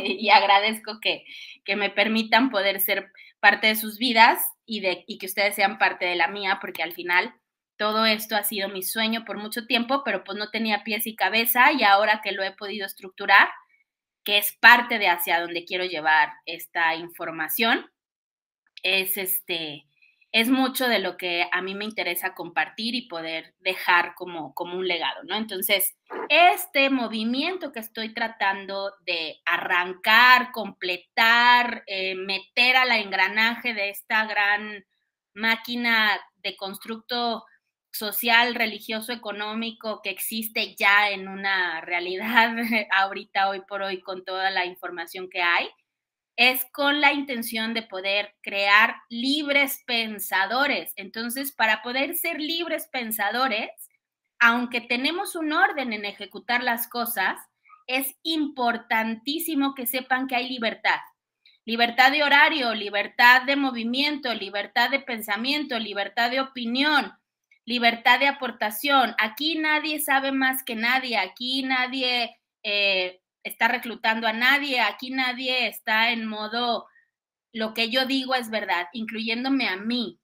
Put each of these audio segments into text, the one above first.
y agradezco que me permitan poder ser parte de sus vidas y que ustedes sean parte de la mía, porque al final todo esto ha sido mi sueño por mucho tiempo, pero pues no tenía pies y cabeza y ahora que lo he podido estructurar, que es parte de hacia donde quiero llevar esta información, es es mucho de lo que a mí me interesa compartir y poder dejar como un legado, ¿no? Entonces, este movimiento que estoy tratando de arrancar, completar, meter a la engranaje de esta gran máquina de constructo social, religioso, económico que existe ya en una realidad ahorita, hoy por hoy, con toda la información que hay, es con la intención de poder crear libres pensadores. Entonces, para poder ser libres pensadores, aunque tenemos un orden en ejecutar las cosas, es importantísimo que sepan que hay libertad. Libertad de horario, libertad de movimiento, libertad de pensamiento, libertad de opinión, libertad de aportación. Aquí nadie sabe más que nadie, aquí nadie está reclutando a nadie, aquí nadie está en modo lo que yo digo es verdad, incluyéndome a mí.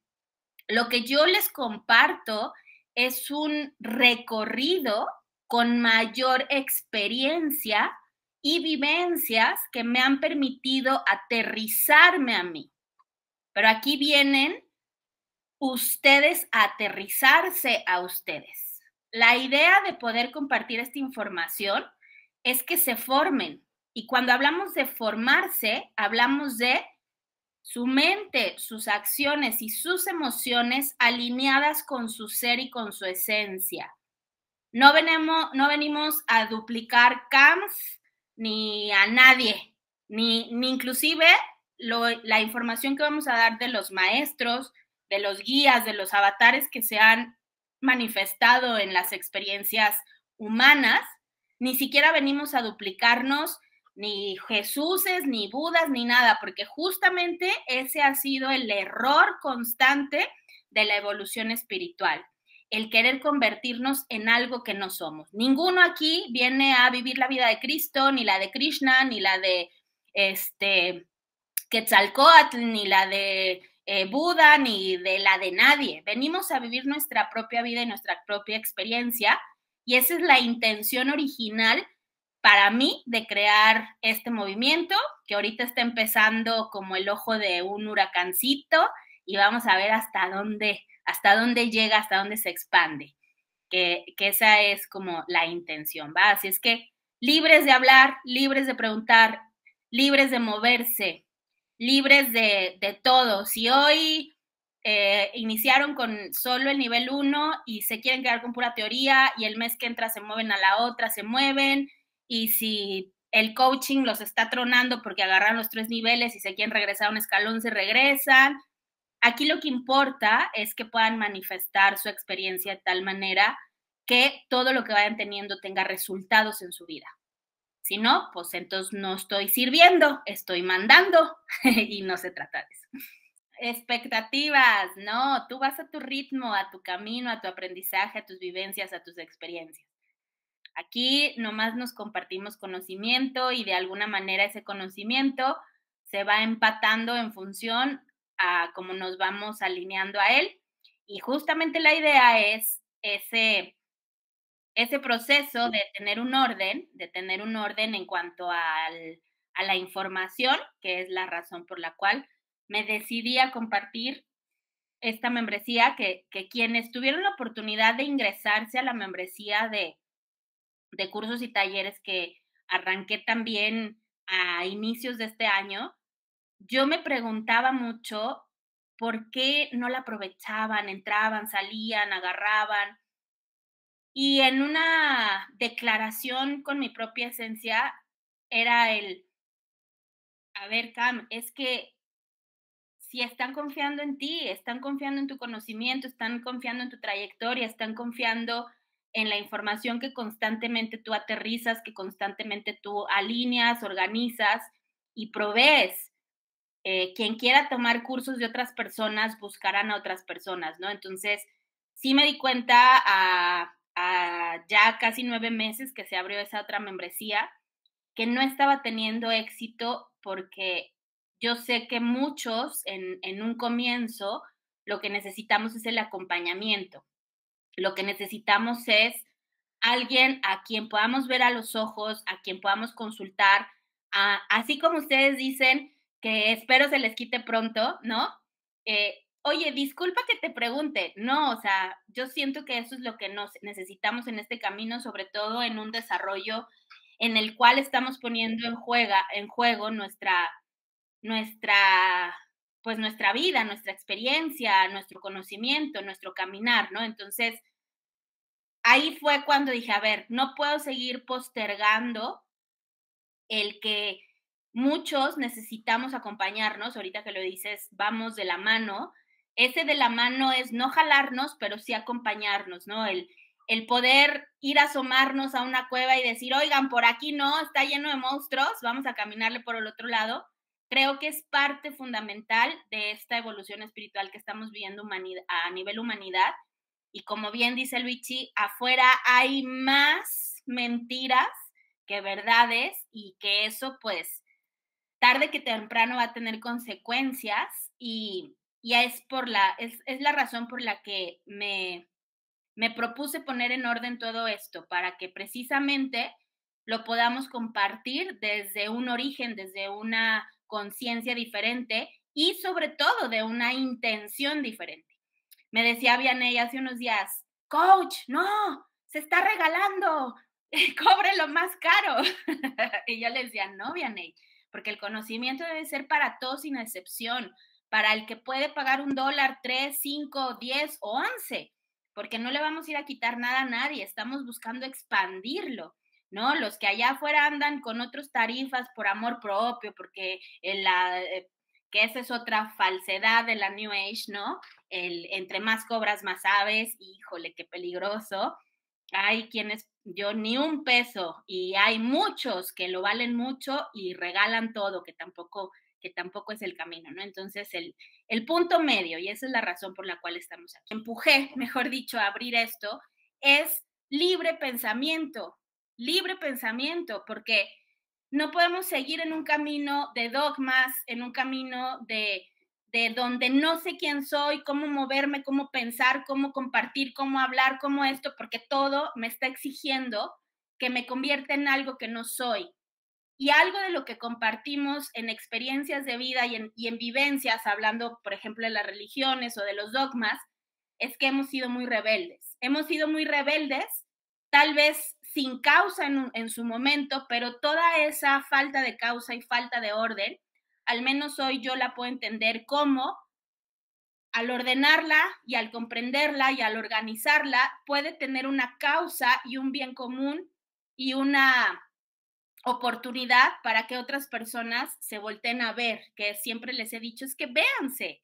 Lo que yo les comparto es un recorrido con mayor experiencia y vivencias que me han permitido aterrizarme a mí. Pero aquí vienen ustedes a aterrizarse a ustedes. La idea de poder compartir esta información es que se formen. Y cuando hablamos de formarse, hablamos de su mente, sus acciones y sus emociones alineadas con su ser y con su esencia. No venimos a duplicar camps ni a nadie, ni inclusive la información que vamos a dar de los maestros, de los guías, de los avatares que se han manifestado en las experiencias humanas, ni siquiera venimos a duplicarnos ni Jesuses, ni Budas, ni nada, porque justamente ese ha sido el error constante de la evolución espiritual, el querer convertirnos en algo que no somos. Ninguno aquí viene a vivir la vida de Cristo, ni la de Krishna, ni la de Quetzalcóatl, ni la de Buda, ni de la de nadie. Venimos a vivir nuestra propia vida y nuestra propia experiencia, y esa es la intención original para mí de crear este movimiento, que ahorita está empezando como el ojo de un huracancito, y vamos a ver hasta dónde llega, hasta dónde se expande, que esa es como la intención, ¿va? Así es que libres de hablar, libres de preguntar, libres de moverse, libres de todo. Si hoy iniciaron con solo el nivel 1 y se quieren quedar con pura teoría y el mes que entra se mueven a la otra, se mueven, y si el coaching los está tronando porque agarran los 3 niveles y se quieren regresar a un escalón, se regresan. Aquí lo que importa es que puedan manifestar su experiencia de tal manera que todo lo que vayan teniendo tenga resultados en su vida. Si no, pues entonces no estoy sirviendo, estoy mandando y no se trata de eso. Expectativas, no, tú vas a tu ritmo, a tu camino, a tu aprendizaje, a tus vivencias, a tus experiencias. Aquí nomás nos compartimos conocimiento y de alguna manera ese conocimiento se va empatando en función a cómo nos vamos alineando a él. Y justamente la idea es ese proceso de tener un orden en cuanto a la información, que es la razón por la cual me decidí a compartir esta membresía, que quienes tuvieron la oportunidad de ingresarse a la membresía de cursos y talleres que arranqué también a inicios de este año, yo me preguntaba mucho por qué no la aprovechaban, entraban, salían, agarraban. Y en una declaración con mi propia esencia era a ver, Cam, es que si están confiando en ti, están confiando en tu conocimiento, están confiando en tu trayectoria, están confiando en la información que constantemente tú aterrizas, que constantemente tú alineas, organizas y provees. Quien quiera tomar cursos de otras personas buscarán a otras personas, ¿no? Entonces, sí me di cuenta a ya casi 9 meses que se abrió esa otra membresía, que no estaba teniendo éxito porque yo sé que muchos en un comienzo lo que necesitamos es el acompañamiento. Lo que necesitamos es alguien a quien podamos ver a los ojos, a quien podamos consultar, así como ustedes dicen que espero se les quite pronto, ¿no? Oye, disculpa que te pregunte, no, o sea, yo siento que eso es lo que nos necesitamos en este camino, sobre todo en un desarrollo en el cual estamos poniendo en juego nuestra, pues nuestra vida, nuestra experiencia, nuestro conocimiento, nuestro caminar, ¿no? Entonces, ahí fue cuando dije, a ver, no puedo seguir postergando el que muchos necesitamos acompañarnos, ahorita que lo dices, vamos de la mano, ese de la mano es no jalarnos, pero sí acompañarnos, ¿no? El poder ir a asomarnos a una cueva y decir, oigan, por aquí no, está lleno de monstruos, vamos a caminarle por el otro lado, creo que es parte fundamental de esta evolución espiritual que estamos viviendo a nivel humanidad. Y como bien dice Luigi, afuera hay más mentiras que verdades y que eso pues tarde que temprano va a tener consecuencias y es la razón por la que me propuse poner en orden todo esto, para que precisamente lo podamos compartir desde un origen, desde una conciencia diferente y sobre todo de una intención diferente. Me decía Vianey hace unos días, coach, no, se está regalando, cobre lo más caro. Y yo le decía, no, Vianey, porque el conocimiento debe ser para todos sin excepción, para el que puede pagar $1, 3, 5, 10 o 11, porque no le vamos a ir a quitar nada a nadie, estamos buscando expandirlo. ¿No? Los que allá afuera andan con otras tarifas por amor propio, porque que esa es otra falsedad de la New Age, ¿no? Entre más cobras, más sabes, híjole, qué peligroso. Hay quienes, yo ni un peso, y hay muchos que lo valen mucho y regalan todo, que tampoco es el camino, ¿no? Entonces, el punto medio, y esa es la razón por la cual estamos aquí, empujé, mejor dicho, a abrir esto, es libre pensamiento, porque no podemos seguir en un camino de dogmas, en un camino de donde no sé quién soy, cómo moverme, cómo pensar, cómo compartir, cómo hablar, cómo esto, porque todo me está exigiendo que me convierta en algo que no soy. Y algo de lo que compartimos en experiencias de vida y en vivencias, hablando, por ejemplo, de las religiones o de los dogmas, es que hemos sido muy rebeldes. Hemos sido muy rebeldes, tal vez sin causa en su momento, pero toda esa falta de causa y falta de orden, al menos hoy yo la puedo entender como al ordenarla y al comprenderla y al organizarla, puede tener una causa y un bien común y una oportunidad para que otras personas se volteen a ver, que siempre les he dicho, es que véanse,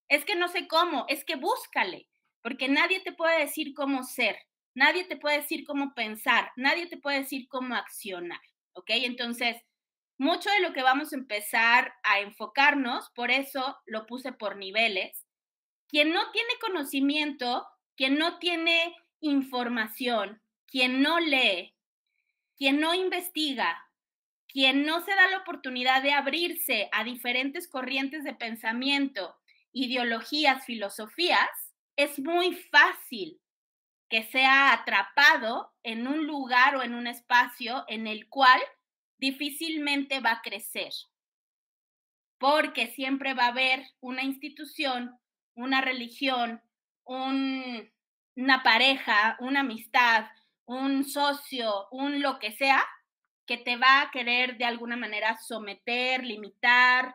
es que no sé cómo, es que búscale, porque nadie te puede decir cómo ser, nadie te puede decir cómo pensar, nadie te puede decir cómo accionar, ¿ok? Entonces, mucho de lo que vamos a empezar a enfocarnos, por eso lo puse por niveles. Quien no tiene conocimiento, quien no tiene información, quien no lee, quien no investiga, quien no se da la oportunidad de abrirse a diferentes corrientes de pensamiento, ideologías, filosofías, es muy fácil que sea atrapado en un lugar o en un espacio en el cual difícilmente va a crecer, porque siempre va a haber una institución, una religión, una pareja, una amistad, un socio, un lo que sea, que te va a querer de alguna manera someter, limitar,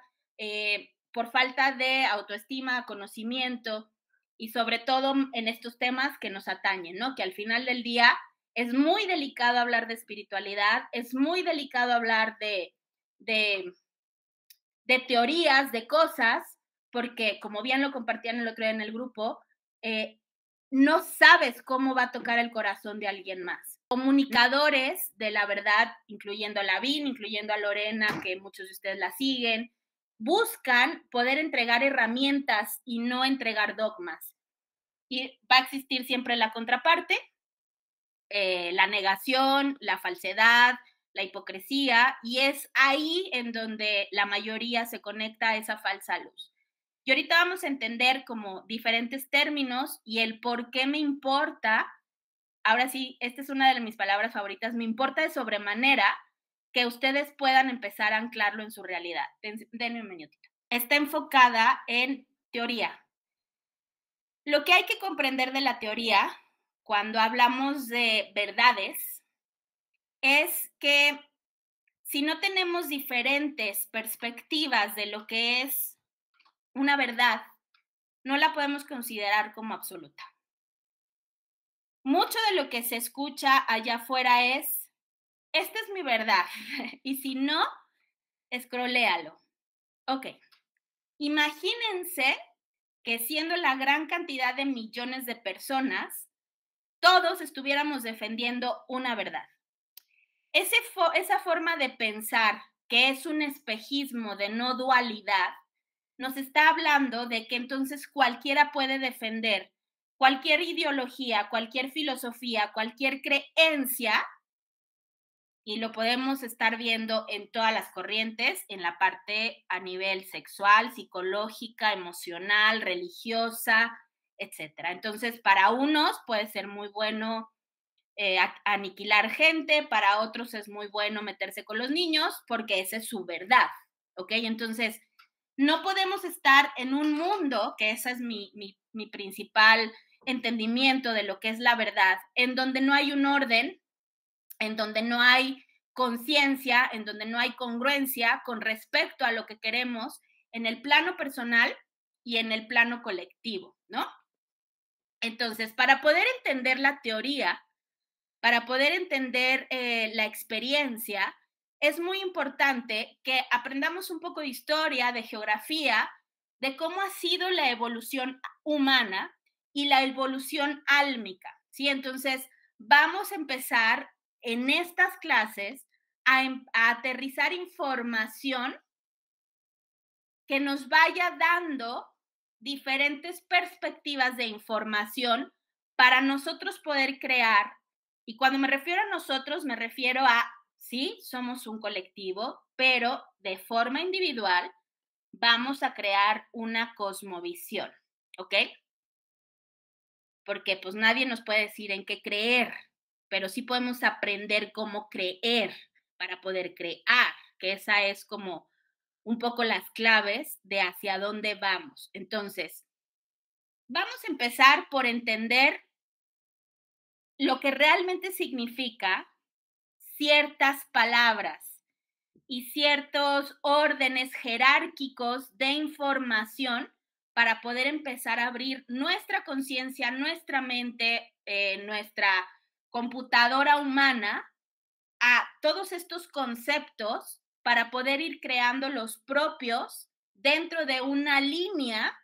por falta de autoestima, conocimiento y sobre todo en estos temas que nos atañen, ¿no? Que al final del día es muy delicado hablar de espiritualidad, es muy delicado hablar de, de teorías, de cosas, porque como bien lo compartían el otro día en el grupo, no sabes cómo va a tocar el corazón de alguien más. Comunicadores de la verdad, incluyendo a Lavín, incluyendo a Lorena, que muchos de ustedes la siguen, buscan poder entregar herramientas y no entregar dogmas. Y va a existir siempre la contraparte, la negación, la falsedad, la hipocresía, y es ahí en donde la mayoría se conecta a esa falsa luz. Y ahorita vamos a entender como diferentes términos y el por qué me importa. Ahora sí, esta es una de mis palabras favoritas, me importa de sobremanera que ustedes puedan empezar a anclarlo en su realidad. Denme un minutito. Está enfocada en teoría. Lo que hay que comprender de la teoría cuando hablamos de verdades es que si no tenemos diferentes perspectivas de lo que es una verdad, no la podemos considerar como absoluta. Mucho de lo que se escucha allá afuera es, esta es mi verdad, y si no, escroléalo. Ok, imagínense que siendo la gran cantidad de millones de personas, todos estuviéramos defendiendo una verdad. Esa forma de pensar, que es un espejismo de no dualidad, nos está hablando de que entonces cualquiera puede defender cualquier ideología, cualquier filosofía, cualquier creencia, y lo podemos estar viendo en todas las corrientes, en la parte a nivel sexual, psicológica, emocional, religiosa, etcétera. Entonces, para unos puede ser muy bueno aniquilar gente, para otros es muy bueno meterse con los niños porque esa es su verdad, ¿ok? Entonces, no podemos estar en un mundo, que ese es mi principal entendimiento de lo que es la verdad, en donde no hay un orden, en donde no hay conciencia, en donde no hay congruencia con respecto a lo que queremos en el plano personal y en el plano colectivo, ¿no? Entonces, para poder entender la teoría, para poder entender la experiencia, es muy importante que aprendamos un poco de historia, de geografía, de cómo ha sido la evolución humana y la evolución álmica, ¿sí? Entonces, vamos a empezar en estas clases a aterrizar información que nos vaya dando diferentes perspectivas de información para nosotros poder crear. Y cuando me refiero a nosotros, me refiero a, sí, somos un colectivo, pero de forma individual vamos a crear una cosmovisión, ¿ok? Porque pues nadie nos puede decir en qué creer, pero sí podemos aprender cómo creer para poder crear, que esa es como un poco las claves de hacia dónde vamos. Entonces, vamos a empezar por entender lo que realmente significa ciertas palabras y ciertos órdenes jerárquicos de información para poder empezar a abrir nuestra conciencia, nuestra mente, nuestra computadora humana a todos estos conceptos para poder ir creando los propios dentro de una línea,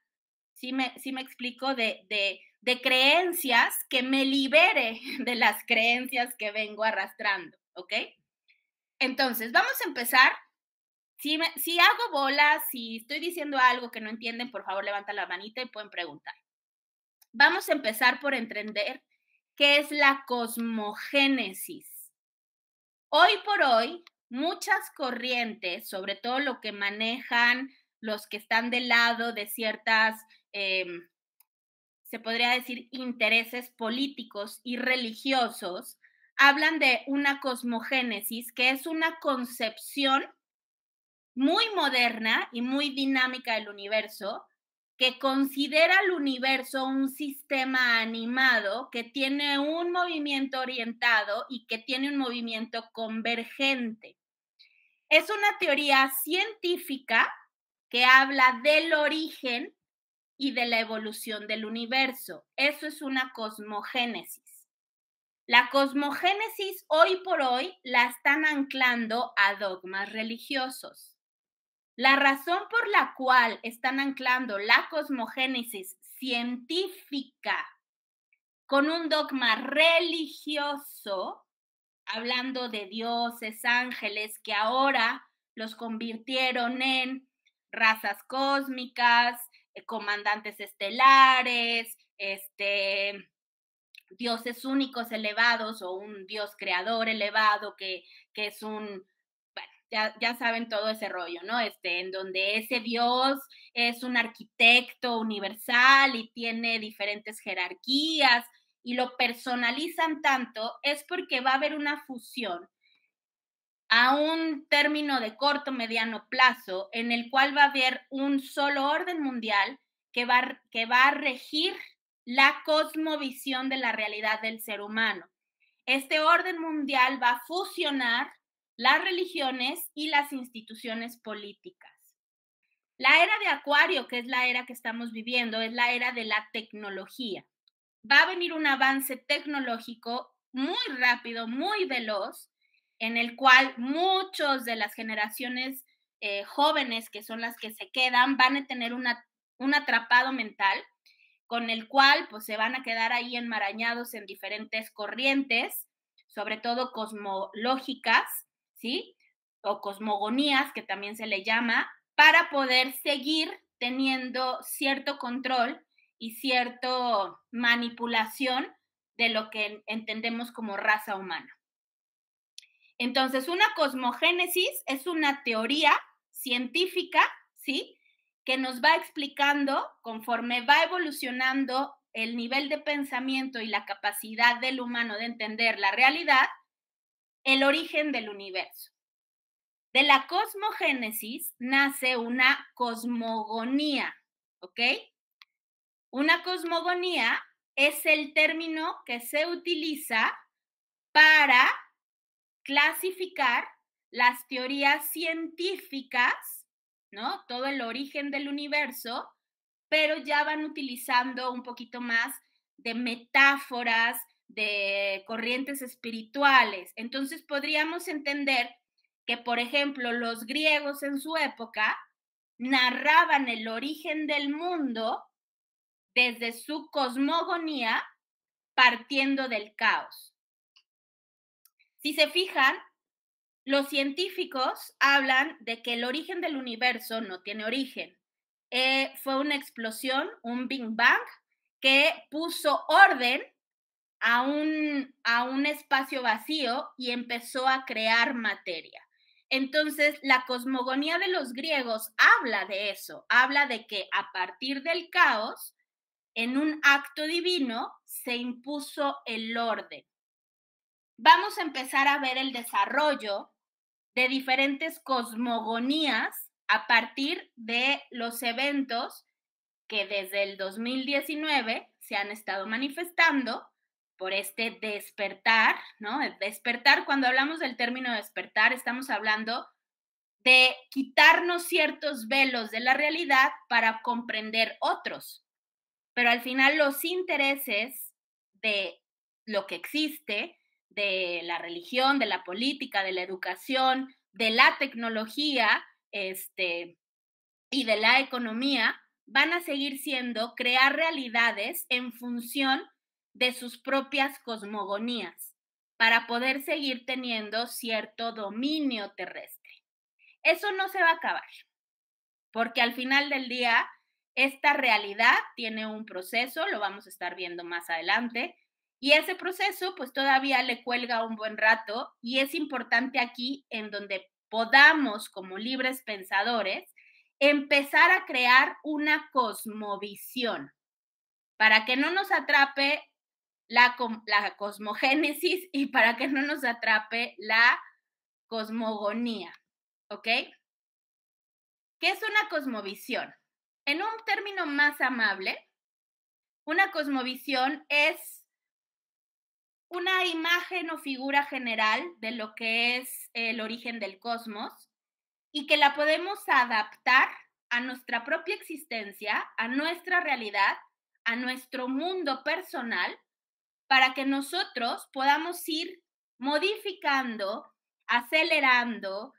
sí me explico, de creencias que me libere de las creencias que vengo arrastrando, ¿ok? Entonces, vamos a empezar. Si hago bolas, si estoy diciendo algo que no entienden, por favor, levanta la manita y pueden preguntar. Vamos a empezar por entender qué es la cosmogénesis. Hoy por hoy, muchas corrientes, sobre todo lo que manejan los que están del lado de ciertas, se podría decir, intereses políticos y religiosos, hablan de una cosmogénesis, que es una concepción muy moderna y muy dinámica del universo, que considera al universo un sistema animado que tiene un movimiento orientado y que tiene un movimiento convergente. Es una teoría científica que habla del origen y de la evolución del universo. Eso es una cosmogénesis. La cosmogénesis hoy por hoy la están anclando a dogmas religiosos. La razón por la cual están anclando la cosmogénesis científica con un dogma religioso, hablando de dioses, ángeles, que ahora los convirtieron en razas cósmicas, comandantes estelares, dioses únicos elevados o un dios creador elevado que es un, bueno, ya saben todo ese rollo, ¿no? En donde ese dios es un arquitecto universal y tiene diferentes jerarquías y lo personalizan tanto, es porque va a haber una fusión a un término de corto, mediano plazo, en el cual va a haber un solo orden mundial que va a regir la cosmovisión de la realidad del ser humano. Este orden mundial va a fusionar las religiones y las instituciones políticas. La era de Acuario, que es la era que estamos viviendo, es la era de la tecnología. Va a venir un avance tecnológico muy rápido, muy veloz, en el cual muchos de las generaciones jóvenes, que son las que se quedan, van a tener un atrapado mental con el cual pues se van a quedar ahí enmarañados en diferentes corrientes, sobre todo cosmológicas, ¿sí? O cosmogonías, que también se le llama, para poder seguir teniendo cierto control y cierta manipulación de lo que entendemos como raza humana. Entonces, una cosmogénesis es una teoría científica, ¿sí? Que nos va explicando, conforme va evolucionando el nivel de pensamiento y la capacidad del humano de entender la realidad, el origen del universo. De la cosmogénesis nace una cosmogonía, ¿ok? Una cosmogonía es el término que se utiliza para clasificar las teorías científicas, ¿no? Todo el origen del universo, pero ya van utilizando un poquito más de metáforas, de corrientes espirituales. Entonces podríamos entender que, por ejemplo, los griegos en su época narraban el origen del mundo desde su cosmogonía, partiendo del caos. Si se fijan, los científicos hablan de que el origen del universo no tiene origen. Fue una explosión, un Big Bang, que puso orden a un espacio vacío y empezó a crear materia. Entonces, la cosmogonía de los griegos habla de eso, habla de que a partir del caos, en un acto divino, se impuso el orden. Vamos a empezar a ver el desarrollo de diferentes cosmogonías a partir de los eventos que desde el 2019 se han estado manifestando por este despertar, ¿no? El despertar, cuando hablamos del término despertar, estamos hablando de quitarnos ciertos velos de la realidad para comprender otros. Pero al final los intereses de lo que existe, de la religión, de la política, de la educación, de la tecnología, y de la economía, van a seguir siendo crear realidades en función de sus propias cosmogonías para poder seguir teniendo cierto dominio terrestre. Eso no se va a acabar, porque al final del día, esta realidad tiene un proceso, lo vamos a estar viendo más adelante, y ese proceso pues todavía le cuelga un buen rato, y es importante aquí en donde podamos, como libres pensadores, empezar a crear una cosmovisión para que no nos atrape la cosmogénesis y para que no nos atrape la cosmogonía, ¿ok? ¿Qué es una cosmovisión? En un término más amable, una cosmovisión es una imagen o figura general de lo que es el origen del cosmos y que la podemos adaptar a nuestra propia existencia, a nuestra realidad, a nuestro mundo personal, para que nosotros podamos ir modificando, acelerando,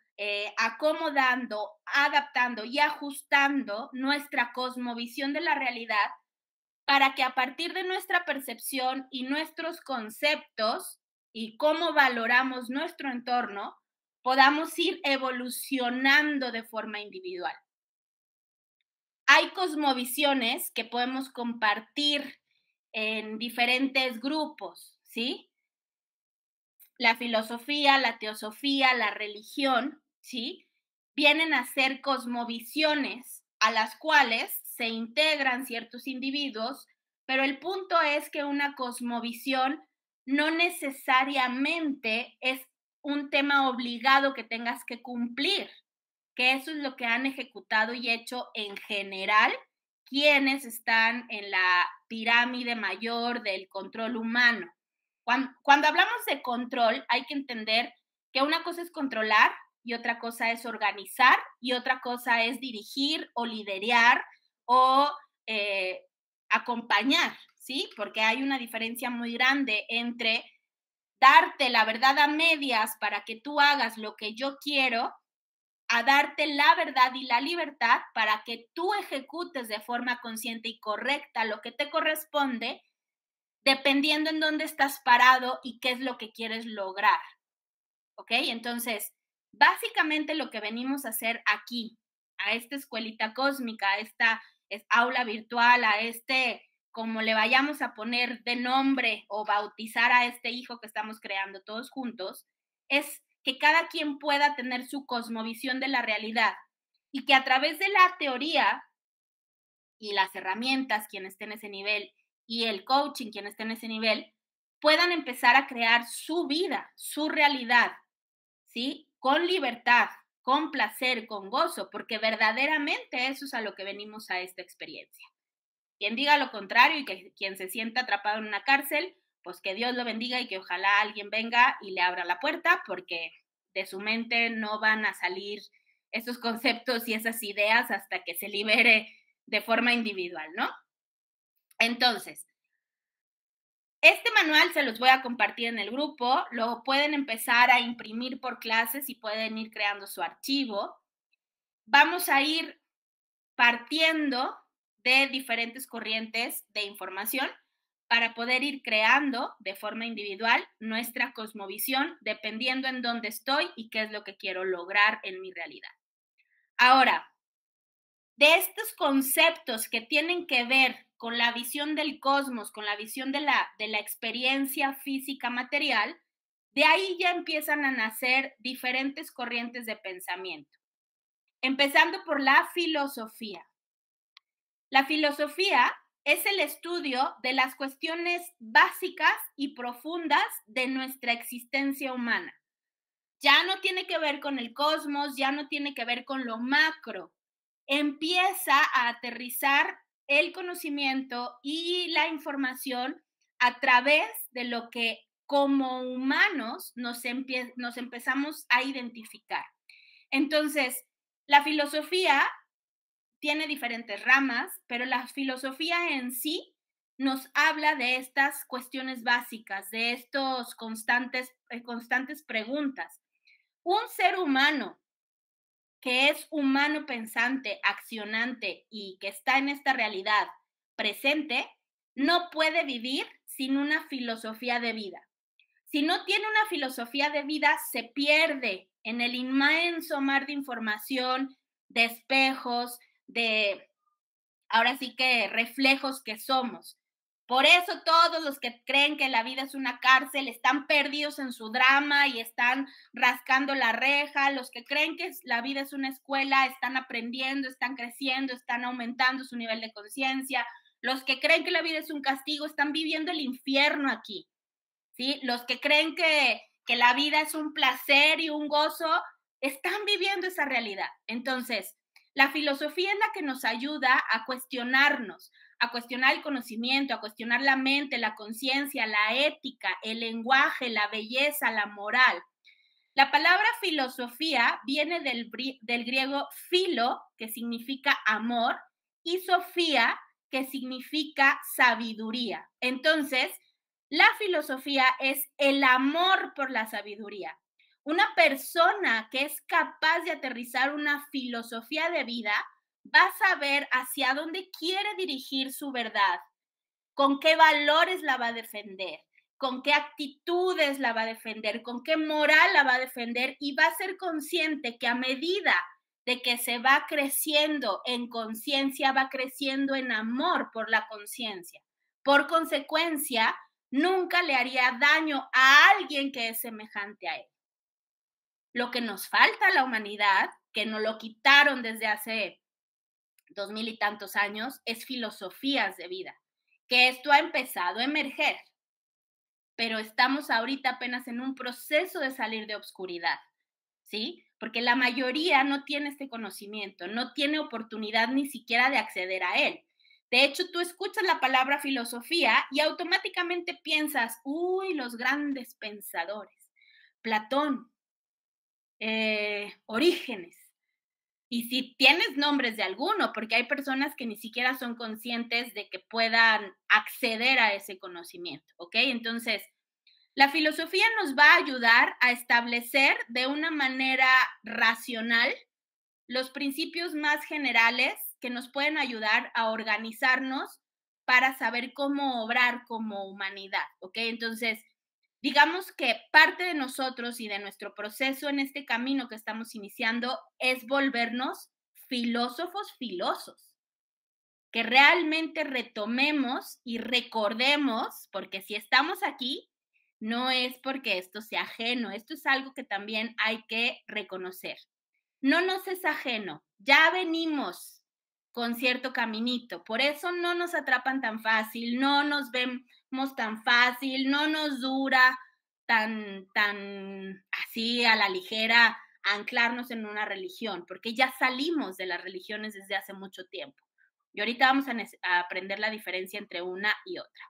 acomodando, adaptando y ajustando nuestra cosmovisión de la realidad para que a partir de nuestra percepción y nuestros conceptos y cómo valoramos nuestro entorno, podamos ir evolucionando de forma individual. Hay cosmovisiones que podemos compartir en diferentes grupos, ¿sí? La filosofía, la teosofía, la religión, ¿sí? Vienen a ser cosmovisiones a las cuales se integran ciertos individuos, pero el punto es que una cosmovisión no necesariamente es un tema obligado que tengas que cumplir, que eso es lo que han ejecutado y hecho en general quienes están en la pirámide mayor del control humano. Cuando hablamos de control, hay que entender que una cosa es controlar y otra cosa es organizar y otra cosa es dirigir o liderar o acompañar, ¿sí? Porque hay una diferencia muy grande entre darte la verdad a medias para que tú hagas lo que yo quiero, a darte la verdad y la libertad para que tú ejecutes de forma consciente y correcta lo que te corresponde, dependiendo en dónde estás parado y qué es lo que quieres lograr. ¿Ok? Entonces, básicamente lo que venimos a hacer aquí, a esta escuelita cósmica, a esta aula virtual, a este, como le vayamos a poner de nombre o bautizar a este hijo que estamos creando todos juntos, es que cada quien pueda tener su cosmovisión de la realidad y que a través de la teoría y las herramientas, quien esté en ese nivel, y el coaching, quien esté en ese nivel, puedan empezar a crear su vida, su realidad, ¿sí? Con libertad, con placer, con gozo, porque verdaderamente eso es a lo que venimos a esta experiencia. Quien diga lo contrario y que quien se sienta atrapado en una cárcel, pues que Dios lo bendiga y que ojalá alguien venga y le abra la puerta, porque de su mente no van a salir esos conceptos y esas ideas hasta que se libere de forma individual, ¿no? Entonces, este manual se los voy a compartir en el grupo, lo pueden empezar a imprimir por clases y pueden ir creando su archivo. Vamos a ir partiendo de diferentes corrientes de información para poder ir creando de forma individual nuestra cosmovisión dependiendo en dónde estoy y qué es lo que quiero lograr en mi realidad. Ahora, de estos conceptos que tienen que ver con la visión del cosmos, con la visión de la experiencia física material, de ahí ya empiezan a nacer diferentes corrientes de pensamiento, empezando por la filosofía. La filosofía es el estudio de las cuestiones básicas y profundas de nuestra existencia humana. Ya no tiene que ver con el cosmos, ya no tiene que ver con lo macro. Empieza a aterrizar el conocimiento y la información a través de lo que como humanos nos empezamos a identificar. Entonces, la filosofía tiene diferentes ramas, pero la filosofía en sí nos habla de estas cuestiones básicas, de estos constantes preguntas. Un ser humano que es humano pensante, accionante y que está en esta realidad presente, no puede vivir sin una filosofía de vida. Si no tiene una filosofía de vida, se pierde en el inmenso mar de información, de espejos, de ahora sí que reflejos que somos. Por eso todos los que creen que la vida es una cárcel están perdidos en su drama y están rascando la reja. Los que creen que la vida es una escuela están aprendiendo, están creciendo, están aumentando su nivel de conciencia. Los que creen que la vida es un castigo están viviendo el infierno aquí, ¿sí? Los que creen que la vida es un placer y un gozo están viviendo esa realidad. Entonces, la filosofía es la que nos ayuda a cuestionarnos, a cuestionar el conocimiento, a cuestionar la mente, la conciencia, la ética, el lenguaje, la belleza, la moral. La palabra filosofía viene del griego philo, que significa amor, y sofía, que significa sabiduría. Entonces, la filosofía es el amor por la sabiduría. Una persona que es capaz de aterrizar una filosofía de vida va a saber hacia dónde quiere dirigir su verdad, con qué valores la va a defender, con qué actitudes la va a defender, con qué moral la va a defender y va a ser consciente que a medida de que se va creciendo en conciencia, va creciendo en amor por la conciencia, Por consecuencia, nunca le haría daño a alguien que es semejante a él. Lo que nos falta a la humanidad, que nos lo quitaron desde hace 2000 y tantos años, es filosofías de vida, que esto ha empezado a emerger, pero estamos ahorita apenas en un proceso de salir de obscuridad, ¿sí? Porque la mayoría no tiene este conocimiento, no tiene oportunidad ni siquiera de acceder a él. De hecho, tú escuchas la palabra filosofía y automáticamente piensas, uy, los grandes pensadores, Platón, Orígenes. Y si tienes nombres de alguno, porque hay personas que ni siquiera son conscientes de que puedan acceder a ese conocimiento, ¿ok? Entonces, la filosofía nos va a ayudar a establecer de una manera racional los principios más generales que nos pueden ayudar a organizarnos para saber cómo obrar como humanidad, ¿ok? Entonces, digamos que parte de nosotros y de nuestro proceso en este camino que estamos iniciando es volvernos filósofos filosos, que realmente retomemos y recordemos, porque si estamos aquí, no es porque esto sea ajeno, esto es algo que también hay que reconocer. No nos es ajeno, ya venimos con cierto caminito, por eso no nos atrapan tan fácil, no nos vemos tan fácil, no nos dura tan así a la ligera anclarnos en una religión, porque ya salimos de las religiones desde hace mucho tiempo. Y ahorita vamos a aprender la diferencia entre una y otra.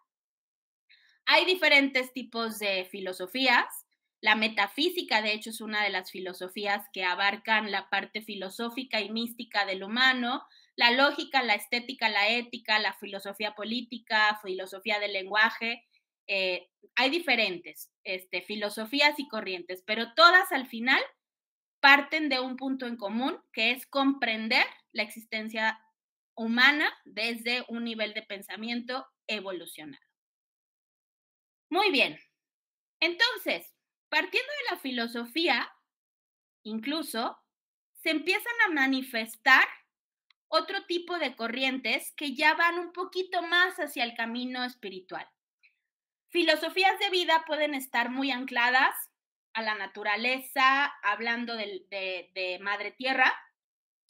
Hay diferentes tipos de filosofías. La metafísica, de hecho, es una de las filosofías que abarcan la parte filosófica y mística del humano, la lógica, la estética, la ética, la filosofía política, filosofía del lenguaje. Hay diferentes filosofías y corrientes, pero todas al final parten de un punto en común, que es comprender la existencia humana desde un nivel de pensamiento evolucionado. Muy bien. Entonces, partiendo de la filosofía, incluso, se empiezan a manifestar otro tipo de corrientes que ya van un poquito más hacia el camino espiritual. Filosofías de vida pueden estar muy ancladas a la naturaleza, hablando de madre tierra,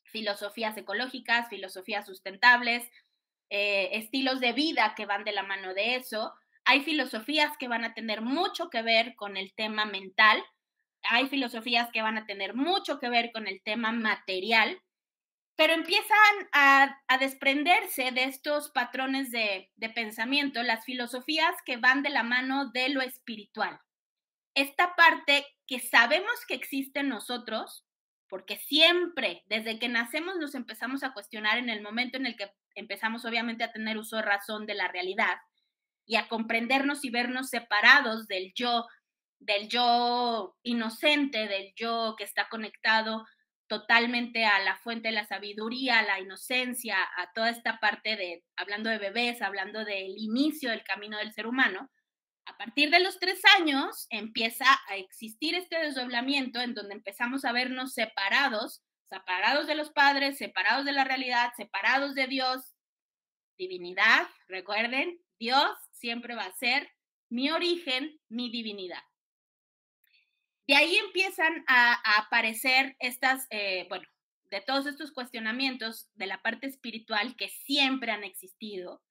filosofías ecológicas, filosofías sustentables, estilos de vida que van de la mano de eso. Hay filosofías que van a tener mucho que ver con el tema mental, hay filosofías que van a tener mucho que ver con el tema material, pero empiezan a desprenderse de estos patrones de pensamiento, las filosofías que van de la mano de lo espiritual. Esta parte que sabemos que existe en nosotros, porque siempre, desde que nacemos, nos empezamos a cuestionar en el momento en el que empezamos obviamente a tener uso de razón de la realidad y a comprendernos y vernos separados del yo inocente, del yo que está conectado totalmente a la fuente de la sabiduría, a la inocencia, a toda esta parte de, hablando de bebés, hablando del inicio del camino del ser humano. A partir de los 3 años empieza a existir este desdoblamiento en donde empezamos a vernos separados, separados de los padres, separados de la realidad, separados de Dios, divinidad. Recuerden, Dios siempre va a ser mi origen, mi divinidad. De ahí empiezan a aparecer estas, bueno, de todos estos cuestionamientos de la parte espiritual que siempre han existido,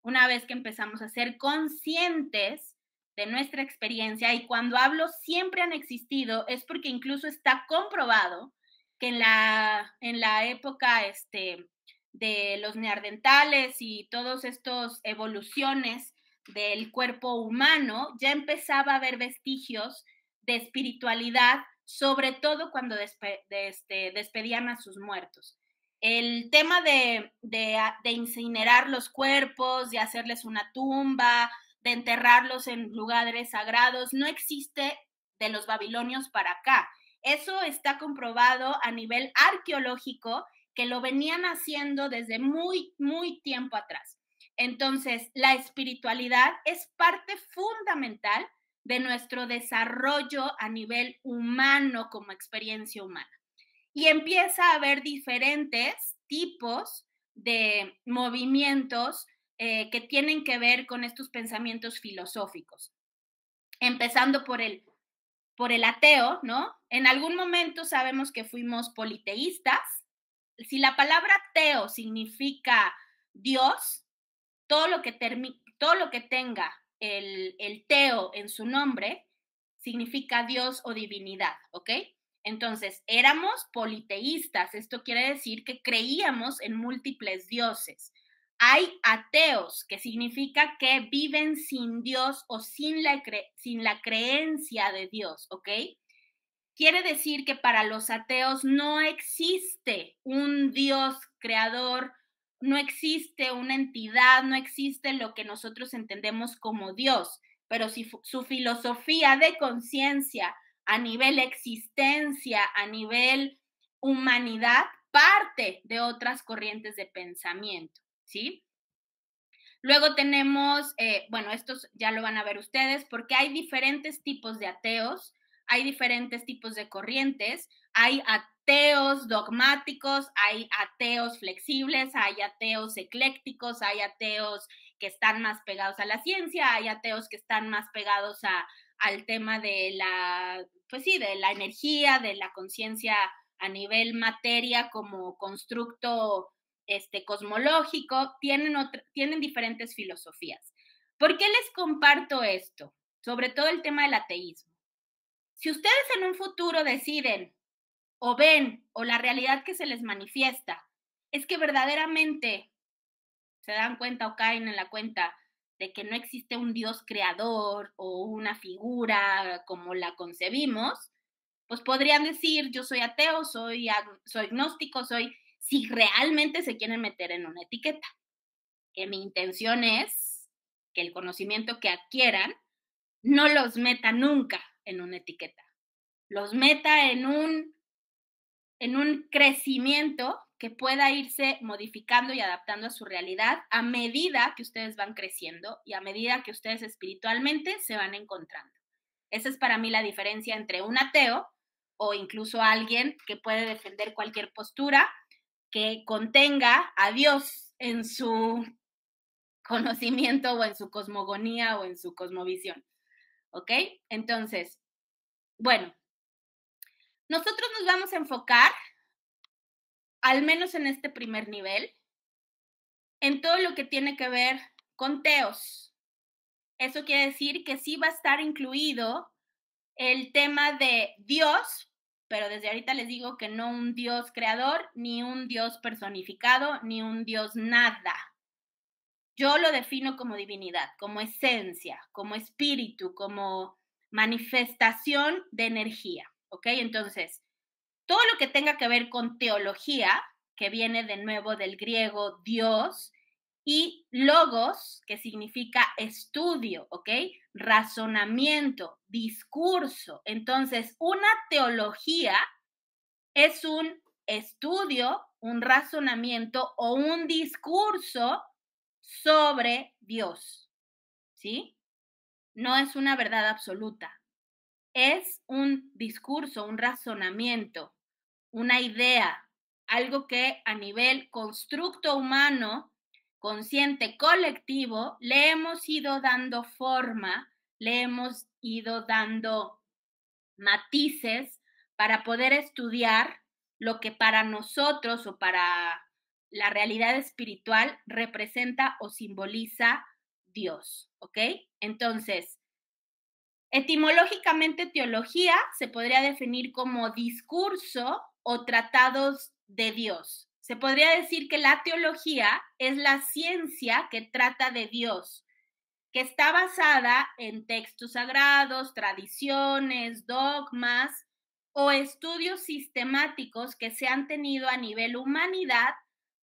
una vez que empezamos a ser conscientes de nuestra experiencia, y cuando hablo siempre han existido, es porque incluso está comprobado que en la época de los neandertales y todos estos evoluciones del cuerpo humano, ya empezaba a haber vestigios de espiritualidad, sobre todo cuando despedían a sus muertos. El tema de incinerar los cuerpos, de hacerles una tumba, de enterrarlos en lugares sagrados, no existe de los babilonios para acá. Eso está comprobado a nivel arqueológico, que lo venían haciendo desde muy, muy tiempo atrás. Entonces, la espiritualidad es parte fundamental de nuestro desarrollo a nivel humano como experiencia humana. Y empieza a haber diferentes tipos de movimientos que tienen que ver con estos pensamientos filosóficos, empezando por el ateo, ¿no? En algún momento sabemos que fuimos politeístas. Si la palabra ateo significa Dios, todo lo que tenga el teo en su nombre significa Dios o divinidad, ¿ok? Entonces, éramos politeístas. Esto quiere decir que creíamos en múltiples dioses. Hay ateos, que significa que viven sin Dios o sin la creencia de Dios, ¿ok? Quiere decir que para los ateos no existe un Dios creador, no existe una entidad, no existe lo que nosotros entendemos como Dios, pero si su filosofía de conciencia a nivel existencia, a nivel humanidad, parte de otras corrientes de pensamiento, ¿sí? Luego tenemos, bueno, estos ya lo van a ver ustedes, porque hay diferentes tipos de ateos, hay diferentes tipos de corrientes, hay ateos dogmáticos, hay ateos flexibles, hay ateos eclécticos, hay ateos que están más pegados a la ciencia, hay ateos que están más pegados al tema de pues sí, de la energía, de la conciencia a nivel materia como constructo cosmológico, tienen diferentes filosofías. ¿Por qué les comparto esto? Sobre todo el tema del ateísmo. Si ustedes en un futuro deciden o ven o la realidad que se les manifiesta es que verdaderamente se dan cuenta o caen en la cuenta de que no existe un Dios creador o una figura como la concebimos, pues podrían decir, yo soy ateo, soy agnóstico, si realmente se quieren meter en una etiqueta. Que mi intención es que el conocimiento que adquieran no los meta nunca en una etiqueta, los meta en un crecimiento que pueda irse modificando y adaptando a su realidad a medida que ustedes van creciendo y a medida que ustedes espiritualmente se van encontrando. Esa es para mí la diferencia entre un ateo o incluso alguien que puede defender cualquier postura que contenga a Dios en su conocimiento o en su cosmogonía o en su cosmovisión. ¿Ok? Entonces, bueno, nosotros nos vamos a enfocar, al menos en este primer nivel, en todo lo que tiene que ver con teos. Eso quiere decir que sí va a estar incluido el tema de Dios, pero desde ahorita les digo que no un Dios creador, ni un Dios personificado, ni un Dios nada. Yo lo defino como divinidad, como esencia, como espíritu, como manifestación de energía, ¿ok? Entonces, todo lo que tenga que ver con teología, que viene de nuevo del griego Dios, y logos, que significa estudio, ¿ok? Razonamiento, discurso. Entonces, una teología es un estudio, un razonamiento o un discurso sobre Dios, ¿sí? No es una verdad absoluta, es un discurso, un razonamiento, una idea, algo que a nivel constructo humano, consciente, colectivo, le hemos ido dando forma, le hemos ido dando matices para poder estudiar lo que para nosotros o para la realidad espiritual representa o simboliza Dios, ¿ok? Entonces, etimológicamente, teología se podría definir como discurso o tratados de Dios. Se podría decir que la teología es la ciencia que trata de Dios, que está basada en textos sagrados, tradiciones, dogmas o estudios sistemáticos que se han tenido a nivel humanidad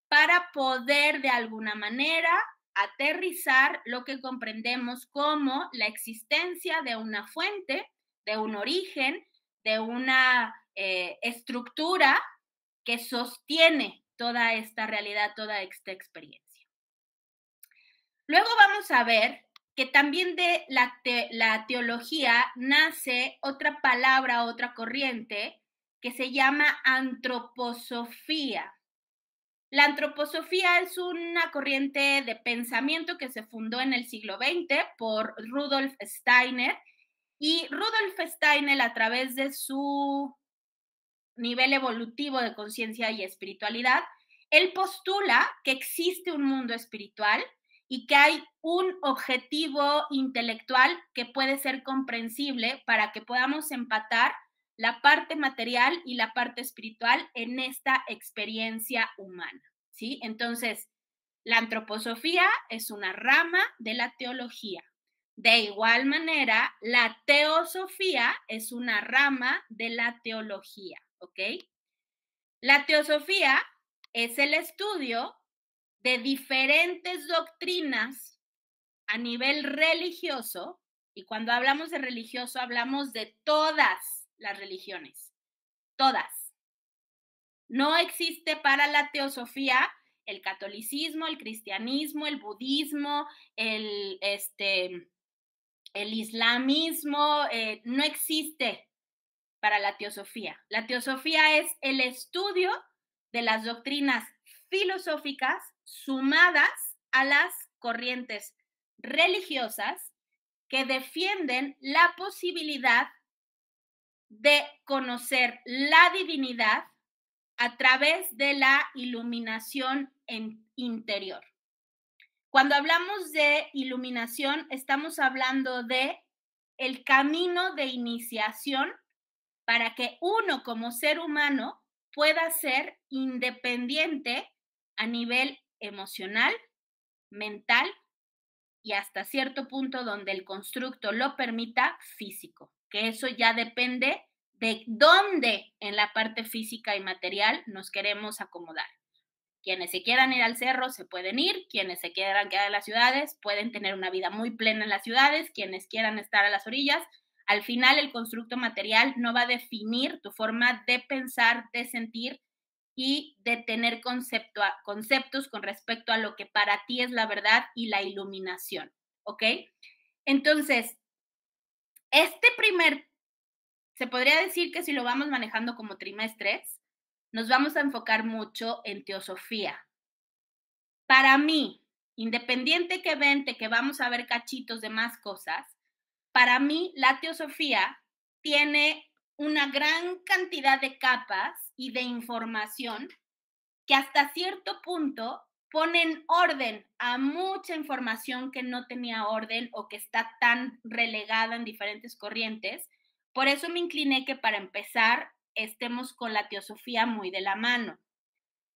para poder de alguna manera aterrizar lo que comprendemos como la existencia de una fuente, de un origen, de una estructura que sostiene toda esta realidad, toda esta experiencia. Luego vamos a ver que también de la teología nace otra palabra, otra corriente, que se llama antroposofía. La antroposofía es una corriente de pensamiento que se fundó en el siglo XX por Rudolf Steiner, y Rudolf Steiner, a través de su nivel evolutivo de conciencia y espiritualidad, él postula que existe un mundo espiritual y que hay un objetivo intelectual que puede ser comprensible para que podamos empatar la parte material y la parte espiritual en esta experiencia humana, ¿sí? Entonces, la antroposofía es una rama de la teología. De igual manera, la teosofía es una rama de la teología, ¿ok? La teosofía es el estudio de diferentes doctrinas a nivel religioso, y cuando hablamos de religioso hablamos de todas las religiones, todas. No existe para la teosofía el catolicismo, el cristianismo, el budismo, el islamismo, no existe para la teosofía. La teosofía es el estudio de las doctrinas filosóficas sumadas a las corrientes religiosas que defienden la posibilidad de conocer la divinidad a través de la iluminación interior. Cuando hablamos de iluminación, estamos hablando de el camino de iniciación para que uno como ser humano pueda ser independiente a nivel emocional, mental y hasta cierto punto donde el constructo lo permita, físico, que eso ya depende de dónde en la parte física y material nos queremos acomodar. Quienes se quieran ir al cerro se pueden ir, quienes se quieran quedar en las ciudades pueden tener una vida muy plena en las ciudades, quienes quieran estar a las orillas. Al final, el constructo material no va a definir tu forma de pensar, de sentir y de tener conceptos con respecto a lo que para ti es la verdad y la iluminación, ¿ok? Entonces, se podría decir que si lo vamos manejando como trimestres, nos vamos a enfocar mucho en teosofía. Para mí, independiente que vamos a ver cachitos de más cosas, para mí la teosofía tiene una gran cantidad de capas y de información que hasta cierto punto ponen orden a mucha información que no tenía orden o que está tan relegada en diferentes corrientes. Por eso me incliné que para empezar estemos con la teosofía muy de la mano.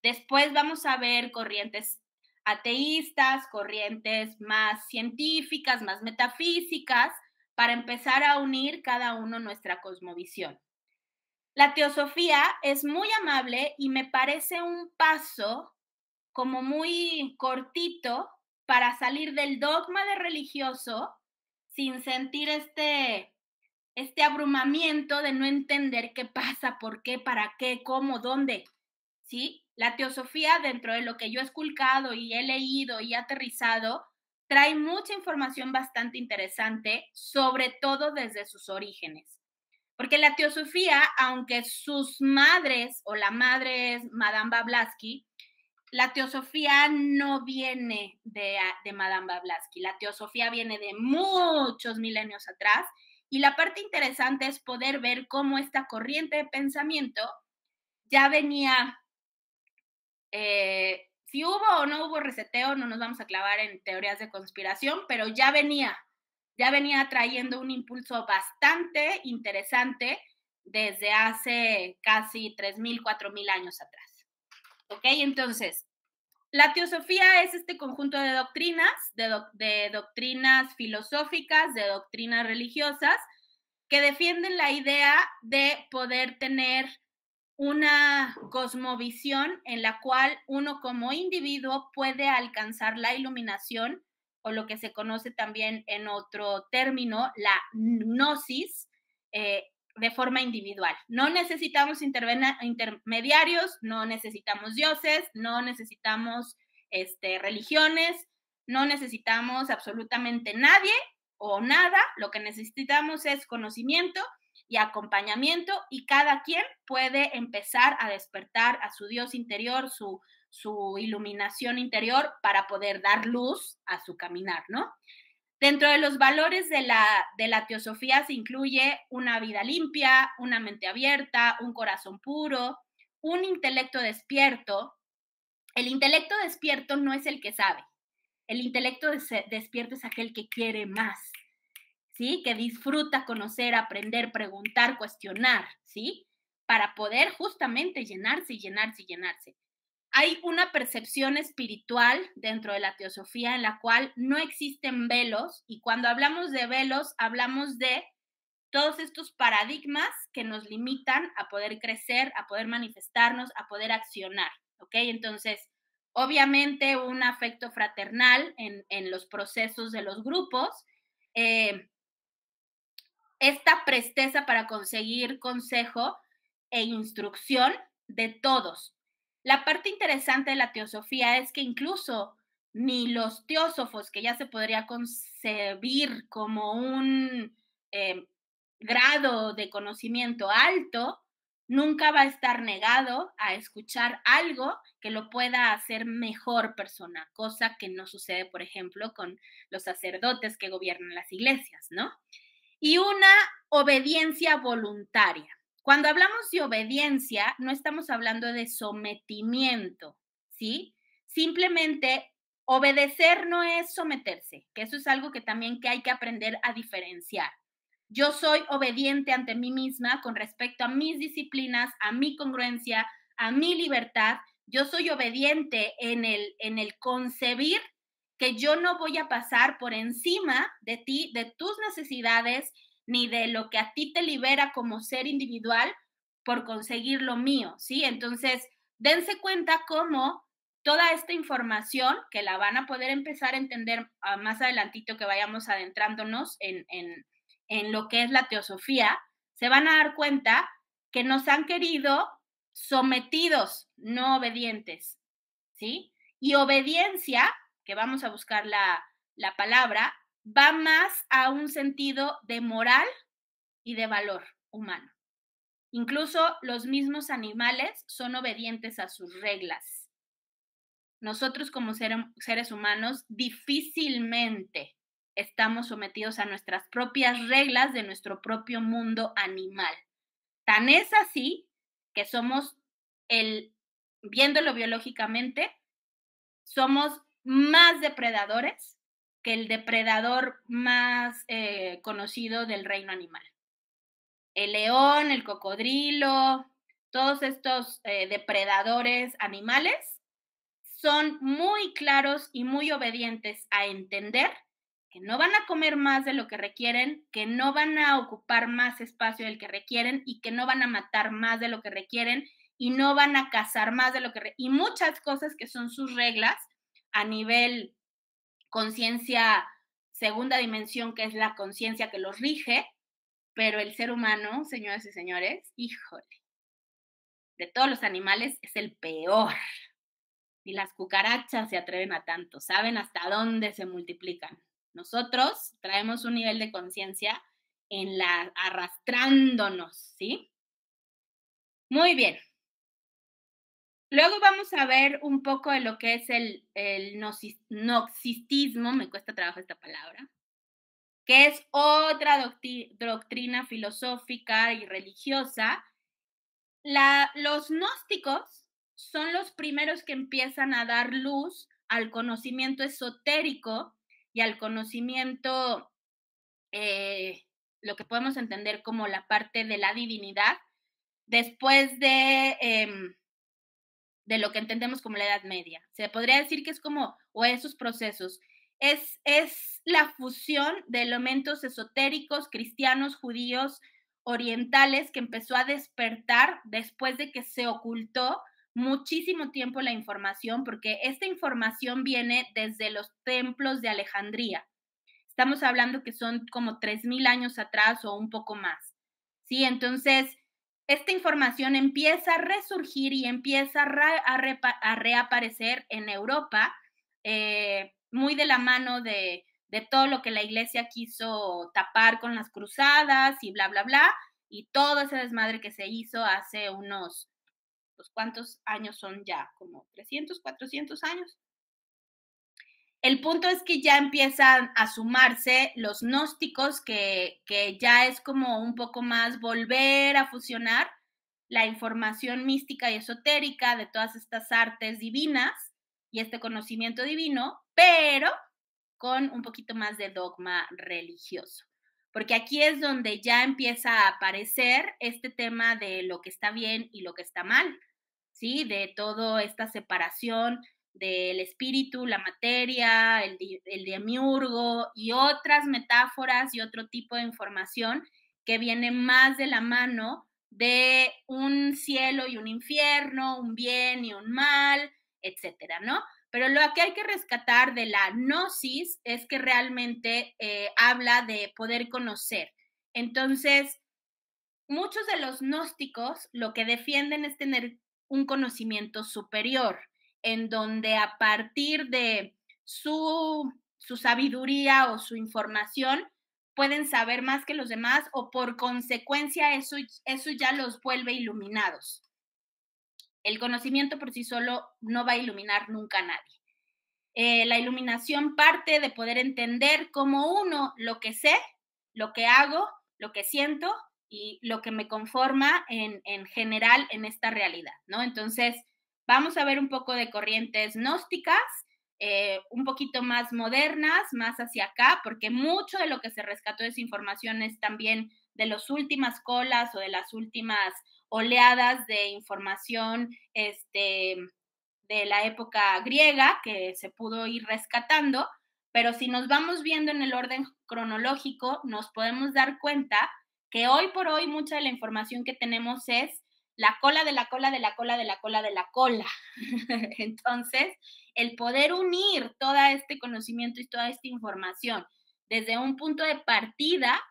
Después vamos a ver corrientes ateístas, corrientes más científicas, más metafísicas, para empezar a unir cada uno nuestra cosmovisión. La teosofía es muy amable y me parece un paso como muy cortito para salir del dogma de religioso sin sentir este abrumamiento de no entender qué pasa, por qué, para qué, cómo, dónde, ¿sí? La teosofía, dentro de lo que yo he esculcado y he leído y aterrizado, trae mucha información bastante interesante, sobre todo desde sus orígenes. Porque la teosofía, aunque sus madres o la madre es Madame Blavatsky, la teosofía no viene de Madame Blavatsky. La teosofía viene de muchos milenios atrás. Y la parte interesante es poder ver cómo esta corriente de pensamiento ya venía, si hubo o no hubo reseteo, no nos vamos a clavar en teorías de conspiración, pero ya venía trayendo un impulso bastante interesante desde hace casi 3,000, 4,000 años atrás. ¿Ok? Entonces, la teosofía es este conjunto de doctrinas, de doctrinas filosóficas, de doctrinas religiosas, que defienden la idea de poder tener una cosmovisión en la cual uno como individuo puede alcanzar la iluminación, o lo que se conoce también en otro término, la gnosis, de forma individual. No necesitamos intermediarios, no necesitamos dioses, no necesitamos religiones, no necesitamos absolutamente nadie o nada. Lo que necesitamos es conocimiento y acompañamiento, y cada quien puede empezar a despertar a su Dios interior, su su iluminación interior para poder dar luz a su caminar, ¿no? Dentro de los valores de la teosofía se incluye una vida limpia, una mente abierta, un corazón puro, un intelecto despierto. El intelecto despierto no es el que sabe. El intelecto despierto es aquel que quiere más, ¿sí? Que disfruta conocer, aprender, preguntar, cuestionar, ¿sí? Para poder justamente llenarse y llenarse y llenarse. Hay una percepción espiritual dentro de la teosofía en la cual no existen velos, y cuando hablamos de velos hablamos de todos estos paradigmas que nos limitan a poder crecer, a poder manifestarnos, a poder accionar, ¿ok? Entonces, obviamente un afecto fraternal en los procesos de los grupos, esta presteza para conseguir consejo e instrucción de todos. La parte interesante de la teosofía es que incluso ni los teósofos, que ya se podría concebir como un grado de conocimiento alto, nunca va a estar negado a escuchar algo que lo pueda hacer mejor persona, cosa que no sucede, por ejemplo, con los sacerdotes que gobiernan las iglesias, ¿no? Y una obediencia voluntaria. Cuando hablamos de obediencia, no estamos hablando de sometimiento, ¿sí? Simplemente obedecer no es someterse, que eso es algo que también que hay que aprender a diferenciar. Yo soy obediente ante mí misma con respecto a mis disciplinas, a mi congruencia, a mi libertad. Yo soy obediente en el concebir que yo no voy a pasar por encima de ti, de tus necesidades, ni de lo que a ti te libera como ser individual por conseguir lo mío, ¿sí? Entonces, dense cuenta cómo toda esta información, que la van a poder empezar a entender más adelantito que vayamos adentrándonos en lo que es la teosofía, se van a dar cuenta que nos han querido sometidos, no obedientes, ¿sí? Y obediencia, que vamos a buscar la palabra, va más a un sentido de moral y de valor humano. Incluso los mismos animales son obedientes a sus reglas. Nosotros como seres humanos difícilmente estamos sometidos a nuestras propias reglas de nuestro propio mundo animal. Tan es así que somos viéndolo biológicamente, somos más depredadores que el depredador más conocido del reino animal. El león, el cocodrilo, todos estos depredadores animales son muy claros y muy obedientes a entender que no van a comer más de lo que requieren, que no van a ocupar más espacio del que requieren y que no van a matar más de lo que requieren y no van a cazar más de lo que y muchas cosas que son sus reglas a nivel conciencia segunda dimensión, que es la conciencia que los rige, pero el ser humano, señoras y señores, híjole, de todos los animales es el peor. Ni las cucarachas se atreven a tanto, saben hasta dónde se multiplican. Nosotros traemos un nivel de conciencia arrastrándonos, ¿sí? Muy bien. Luego vamos a ver un poco de lo que es el gnosticismo, me cuesta trabajo esta palabra, que es otra doctrina filosófica y religiosa. Los gnósticos son los primeros que empiezan a dar luz al conocimiento esotérico y al conocimiento, lo que podemos entender como la parte de la divinidad, después de lo que entendemos como la Edad Media. Se podría decir que es como, o esos procesos, es la fusión de elementos esotéricos, cristianos, judíos, orientales, que empezó a despertar después de que se ocultó muchísimo tiempo la información, porque esta información viene desde los templos de Alejandría. Estamos hablando que son como 3,000 años atrás o un poco más, ¿sí? Entonces, esta información empieza a resurgir y empieza a reaparecer en Europa, muy de la mano de todo lo que la iglesia quiso tapar con las cruzadas y bla, bla, bla, y todo ese desmadre que se hizo hace unos pues ¿cuántos años son ya? Como 300, 400 años. El punto es que ya empiezan a sumarse los gnósticos, que ya es como un poco más volver a fusionar la información mística y esotérica de todas estas artes divinas y este conocimiento divino, pero con un poquito más de dogma religioso. Porque aquí es donde ya empieza a aparecer este tema de lo que está bien y lo que está mal, ¿sí? De toda esta separación del espíritu, la materia, el demiurgo y otras metáforas y otro tipo de información que viene más de la mano de un cielo y un infierno, un bien y un mal, etcétera, ¿no? Pero lo que hay que rescatar de la gnosis es que realmente habla de poder conocer. Entonces, muchos de los gnósticos lo que defienden es tener un conocimiento superior, en donde a partir de su sabiduría o su información pueden saber más que los demás o por consecuencia eso ya los vuelve iluminados. El conocimiento por sí solo no va a iluminar nunca a nadie. La iluminación parte de poder entender como uno lo que sé, lo que hago, lo que siento y lo que me conforma en general en esta realidad, ¿no? Entonces, vamos a ver un poco de corrientes gnósticas, un poquito más modernas, más hacia acá, porque mucho de lo que se rescató de esa información es también de las últimas colas o de las últimas oleadas de información, de la época griega que se pudo ir rescatando, pero si nos vamos viendo en el orden cronológico, nos podemos dar cuenta que hoy por hoy mucha de la información que tenemos es la cola de la cola de la cola de la cola de la cola. Entonces, el poder unir todo este conocimiento y toda esta información desde un punto de partida,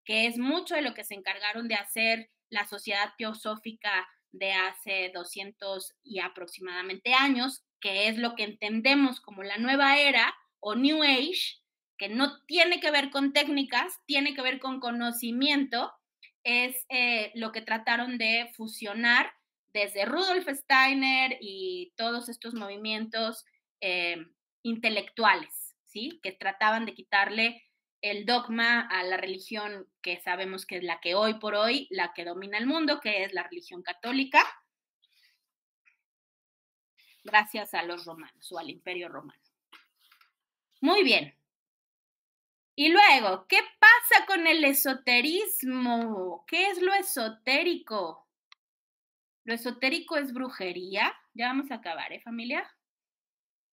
que es mucho de lo que se encargaron de hacer la Sociedad Teosófica de hace 200 y aproximadamente años, que es lo que entendemos como la nueva era o New Age, que no tiene que ver con técnicas, tiene que ver con conocimiento, es lo que trataron de fusionar desde Rudolf Steiner y todos estos movimientos eh, intelectuales, ¿sí? Que trataban de quitarle el dogma a la religión que sabemos que es la que hoy por hoy, la que domina el mundo, que es la religión católica, gracias a los romanos o al imperio romano. Muy bien. Y luego, ¿qué pasa con el esoterismo? ¿Qué es lo esotérico? ¿Lo esotérico es brujería? Ya vamos a acabar, familia?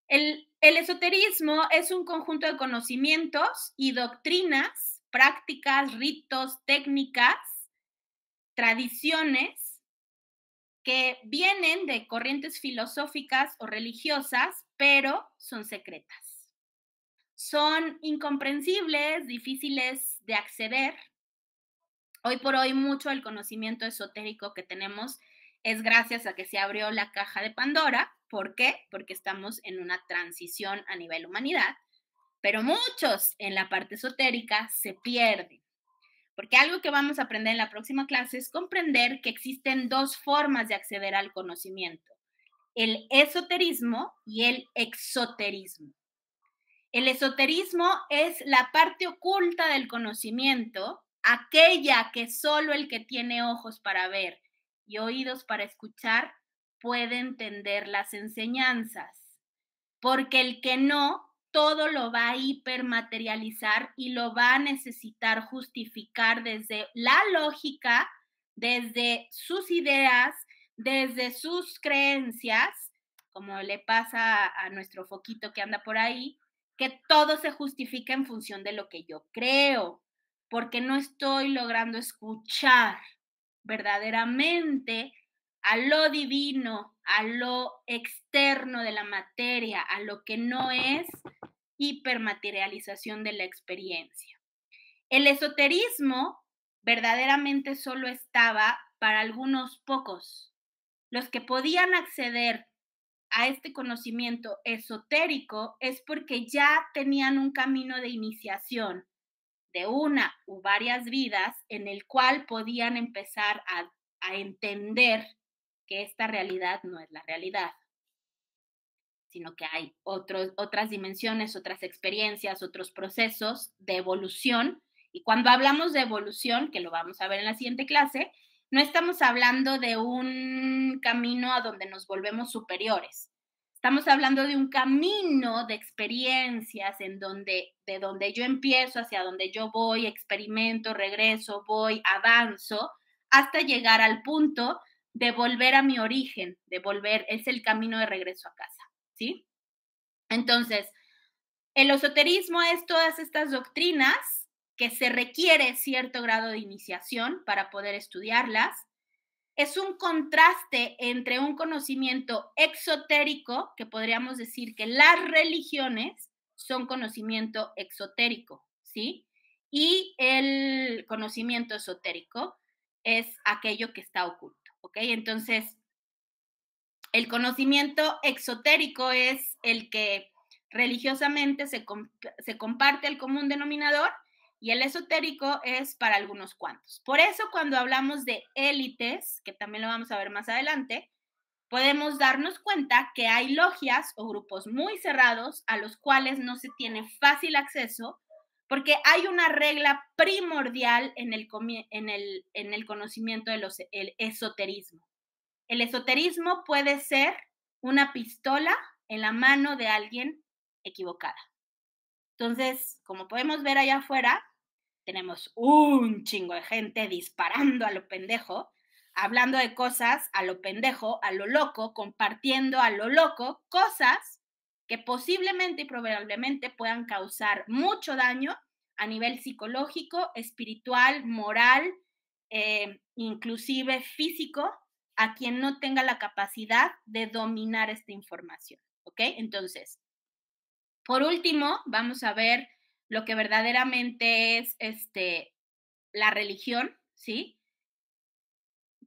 El esoterismo es un conjunto de conocimientos y doctrinas, prácticas, ritos, técnicas, tradiciones que vienen de corrientes filosóficas o religiosas, pero son secretas. Son incomprensibles, difíciles de acceder. Hoy por hoy mucho del conocimiento esotérico que tenemos es gracias a que se abrió la caja de Pandora. ¿Por qué? Porque estamos en una transición a nivel humanidad, pero muchos en la parte esotérica se pierden. Porque algo que vamos a aprender en la próxima clase es comprender que existen dos formas de acceder al conocimiento, el esoterismo y el exoterismo. El esoterismo es la parte oculta del conocimiento, aquella que solo el que tiene ojos para ver y oídos para escuchar puede entender las enseñanzas, porque el que no, todo lo va a hipermaterializar y lo va a necesitar justificar desde la lógica, desde sus ideas, desde sus creencias, como le pasa a nuestro foquito que anda por ahí, que todo se justifica en función de lo que yo creo, porque no estoy logrando escuchar verdaderamente a lo divino, a lo externo de la materia, a lo que no es hipermaterialización de la experiencia. El esoterismo verdaderamente solo estaba para algunos pocos. Los que podían acceder a este conocimiento esotérico es porque ya tenían un camino de iniciación de una u varias vidas en el cual podían empezar a entender que esta realidad no es la realidad, sino que hay otras dimensiones, otras experiencias, otros procesos de evolución. Y cuando hablamos de evolución, que lo vamos a ver en la siguiente clase, no estamos hablando de un camino a donde nos volvemos superiores. Estamos hablando de un camino de experiencias de donde yo empiezo hacia donde yo voy, experimento, regreso, voy, avanzo, hasta llegar al punto de volver a mi origen, es el camino de regreso a casa, ¿sí? Entonces, el esoterismo es todas estas doctrinas que se requiere cierto grado de iniciación para poder estudiarlas. Es un contraste entre un conocimiento exotérico, que podríamos decir que las religiones son conocimiento exotérico, ¿sí? Y el conocimiento esotérico es aquello que está oculto, ¿ok? Entonces, el conocimiento exotérico es el que religiosamente se comparte el común denominador, y el esotérico es para algunos cuantos. Por eso, cuando hablamos de élites, que también lo vamos a ver más adelante, podemos darnos cuenta que hay logias o grupos muy cerrados a los cuales no se tiene fácil acceso, porque hay una regla primordial en el conocimiento del esoterismo. El esoterismo puede ser una pistola en la mano de alguien equivocada. Entonces, como podemos ver allá afuera, tenemos un chingo de gente disparando a lo pendejo, hablando de cosas a lo pendejo, a lo loco, compartiendo a lo loco cosas que posiblemente y probablemente puedan causar mucho daño a nivel psicológico, espiritual, moral, inclusive físico, a quien no tenga la capacidad de dominar esta información, ¿ok? Entonces, por último, vamos a ver lo que verdaderamente es la religión, ¿sí?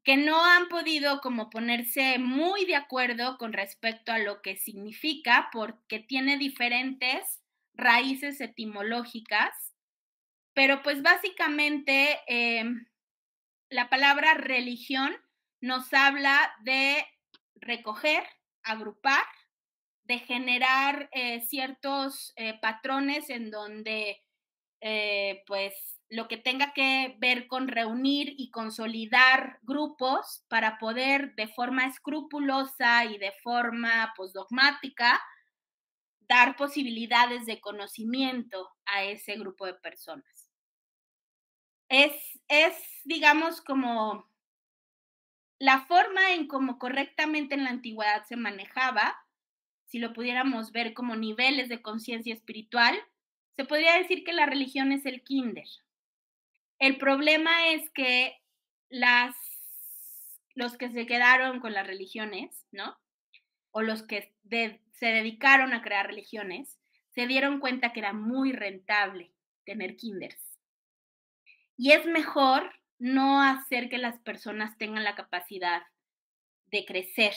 Que no han podido como ponerse muy de acuerdo con respecto a lo que significa, porque tiene diferentes raíces etimológicas, pero pues básicamente la palabra religión nos habla de recoger, agrupar, de generar ciertos patrones en donde pues lo que tenga que ver con reunir y consolidar grupos para poder de forma escrupulosa y de forma pues dogmática dar posibilidades de conocimiento a ese grupo de personas. Es digamos, como la forma en cómo correctamente en la antigüedad se manejaba, si lo pudiéramos ver como niveles de conciencia espiritual, se podría decir que la religión es el kinder. El problema es que los que se quedaron con las religiones, ¿no? O los que se dedicaron a crear religiones, se dieron cuenta que era muy rentable tener kinders. Y es mejor no hacer que las personas tengan la capacidad de crecer,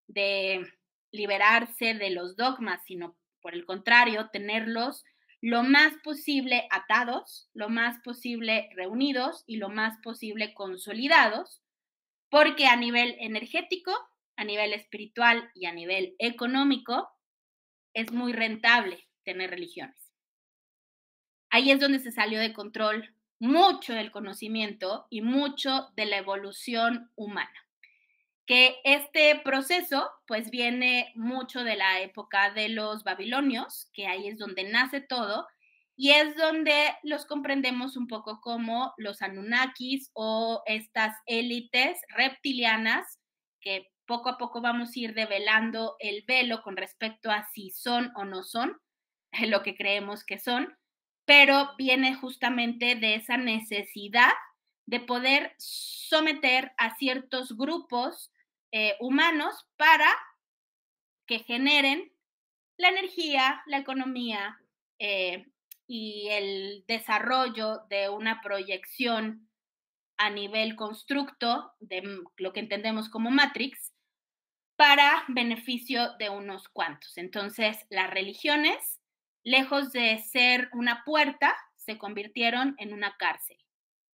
de liberarse de los dogmas, sino por el contrario, tenerlos lo más posible atados, lo más posible reunidos y lo más posible consolidados, porque a nivel energético, a nivel espiritual y a nivel económico es muy rentable tener religiones. Ahí es donde se salió de control mucho del conocimiento y mucho de la evolución humana. Que este proceso pues viene mucho de la época de los babilonios, que ahí es donde nace todo, y es donde los comprendemos un poco como los Anunnakis o estas élites reptilianas, que poco a poco vamos a ir develando el velo con respecto a si son o no son lo que creemos que son, pero viene justamente de esa necesidad de poder someter a ciertos grupos humanos para que generen la energía, la economía y el desarrollo de una proyección a nivel constructo de lo que entendemos como Matrix para beneficio de unos cuantos. Entonces, las religiones, lejos de ser una puerta, se convirtieron en una cárcel,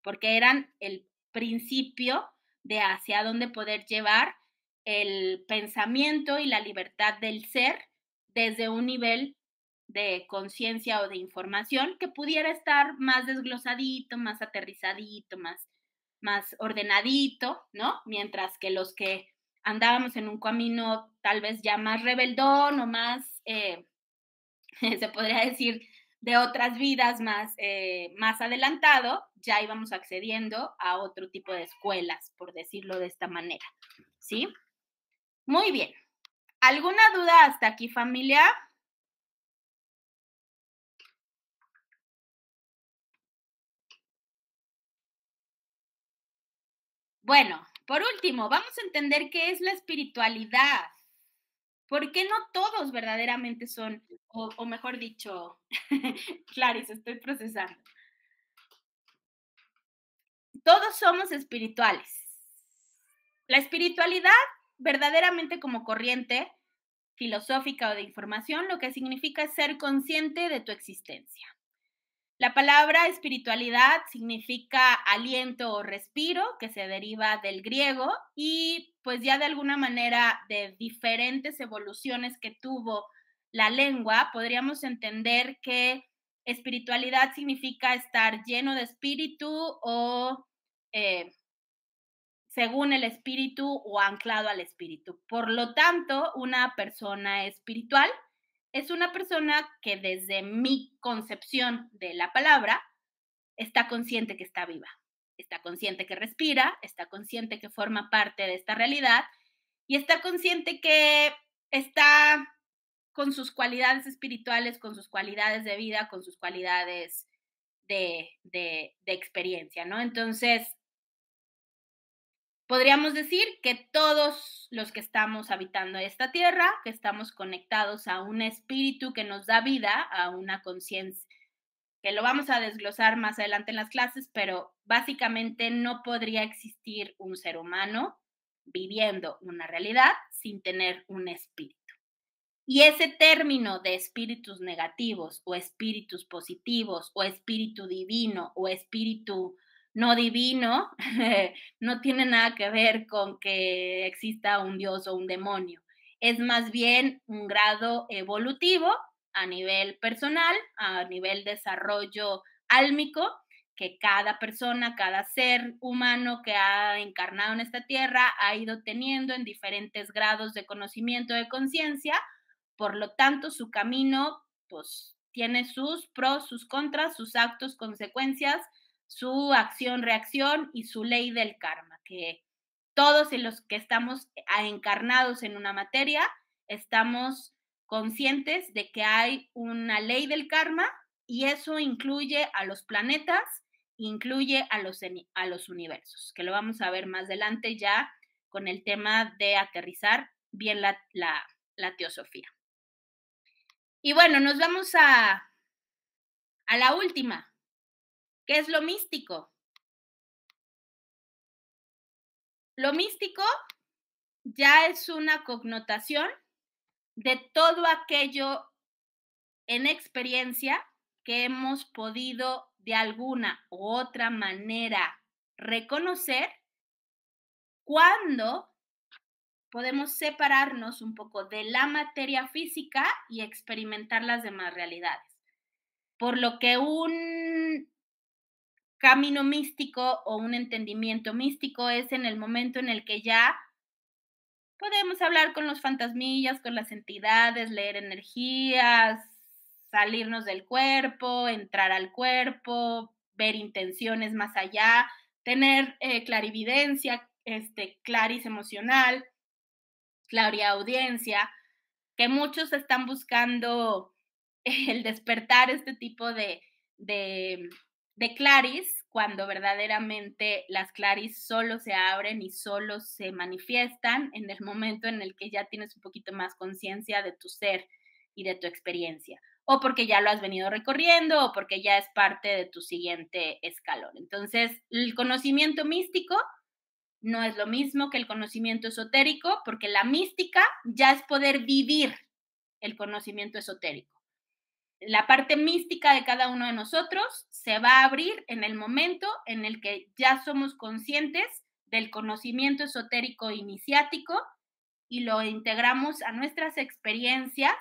porque eran el principio de hacia dónde poder llevar el pensamiento y la libertad del ser desde un nivel de conciencia o de información que pudiera estar más desglosadito, más aterrizadito, más ordenadito, ¿no? Mientras que los que andábamos en un camino tal vez ya más rebeldón o más, se podría decir, de otras vidas más adelantado, ya íbamos accediendo a otro tipo de escuelas, por decirlo de esta manera, ¿sí? Muy bien. ¿Alguna duda hasta aquí, familia? Bueno, por último, vamos a entender qué es la espiritualidad. ¿Por qué no todos verdaderamente son, o mejor dicho, Clarice, estoy procesando. Todos somos espirituales. La espiritualidad, verdaderamente como corriente filosófica o de información, lo que significa es ser consciente de tu existencia. La palabra espiritualidad significa aliento o respiro, que se deriva del griego, y pues ya de alguna manera de diferentes evoluciones que tuvo la lengua, podríamos entender que espiritualidad significa estar lleno de espíritu o eh, según el espíritu o anclado al espíritu. Por lo tanto, una persona espiritual es una persona que desde mi concepción de la palabra está consciente que está viva, está consciente que respira, está consciente que forma parte de esta realidad y está consciente que está con sus cualidades espirituales, con sus cualidades de vida, con sus cualidades de experiencia, ¿no? Entonces, podríamos decir que todos los que estamos habitando esta tierra, que estamos conectados a un espíritu que nos da vida, a una conciencia, que lo vamos a desglosar más adelante en las clases, pero básicamente no podría existir un ser humano viviendo una realidad sin tener un espíritu. Y ese término de espíritus negativos o espíritus positivos o espíritu divino o espíritu no divino no tiene nada que ver con que exista un dios o un demonio. Es más bien un grado evolutivo a nivel personal, a nivel desarrollo álmico, que cada persona, cada ser humano que ha encarnado en esta tierra ha ido teniendo en diferentes grados de conocimiento, de conciencia. Por lo tanto, su camino, pues, tiene sus pros, sus contras, sus actos, consecuencias, su acción-reacción y su ley del karma, que todos los que estamos encarnados en una materia estamos conscientes de que hay una ley del karma y eso incluye a los planetas, incluye a los universos, que lo vamos a ver más adelante ya con el tema de aterrizar bien la teosofía. Y bueno, nos vamos a la última, que es lo místico. Lo místico ya es una connotación de todo aquello en experiencia que hemos podido de alguna u otra manera reconocer cuando podemos separarnos un poco de la materia física y experimentar las demás realidades. Por lo que un camino místico o un entendimiento místico es en el momento en el que ya podemos hablar con los fantasmillas, con las entidades, leer energías, salirnos del cuerpo, entrar al cuerpo, ver intenciones más allá, tener clarividencia, claris emocional, clariaudiencia, que muchos están buscando el despertar este tipo de claris, cuando verdaderamente las claris solo se abren y solo se manifiestan en el momento en el que ya tienes un poquito más conciencia de tu ser y de tu experiencia, o porque ya lo has venido recorriendo, o porque ya es parte de tu siguiente escalón. Entonces, el conocimiento místico no es lo mismo que el conocimiento esotérico, porque la mística ya es poder vivir el conocimiento esotérico. La parte mística de cada uno de nosotros se va a abrir en el momento en el que ya somos conscientes del conocimiento esotérico iniciático y lo integramos a nuestras experiencias